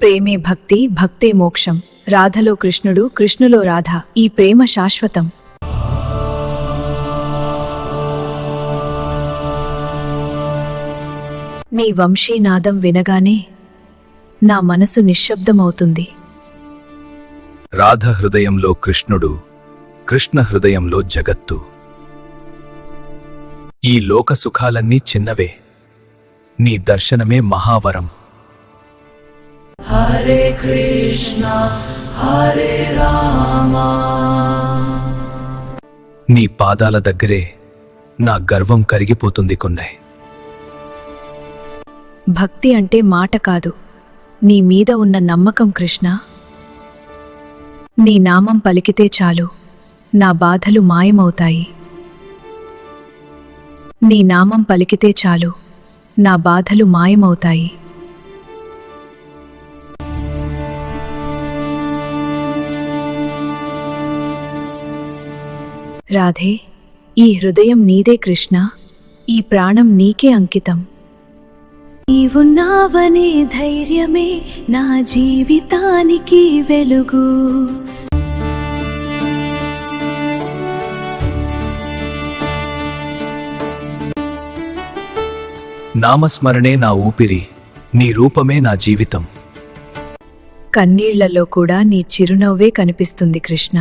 ప్రేమే భక్తి, భక్తే మోక్షం. రాధలో కృష్ణుడు, కృష్ణులో రాధ. ఈ ప్రేమ శాశ్వతం. నీ వంశీనాదం వినగానే నా మనసు నిశ్శబ్దమవుతుంది. రాధ హృదయంలో కృష్ణుడు, కృష్ణ హృదయంలో జగత్తు. ఈ లోక సుఖాలన్నీ చిన్నవే, నీ దర్శనమే మహావరం. హరే కృష్ణ హరే రామ. నీ పాదాల దగ్గరే నా గర్వం కరిగిపోతుంది కొన్నై. భక్తి అంటే మాట కాదు, నీ మీద ఉన్న నమ్మకం కృష్ణ. నీ నామం పలికితే చాలు, నా బాధలు మాయమవుతాయి. నీ నామం పలికితే చాలు, నా బాధలు మాయమవుతాయి. రాధే, ఈ హృదయం నీదే కృష్ణ, ఈ ప్రాణం నీకే అంకితం. నీవున్నావనే ధైర్యమే నా జీవితానికి వెలుగు. నామస్మరణే నా ఊపిరి, నీ రూపమే నా జీవితం. కన్నీళ్లలో కూడా నీ చిరునవ్వే కనిపిస్తుంది కృష్ణ.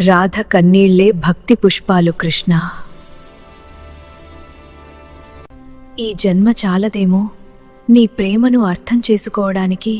రాధ కన్నీళ్లే భక్తి పుష్పాలు కృష్ణ. ఈ జన్మ చాలదేమో నీ ప్రేమను అర్థం చేసుకోవడానికి.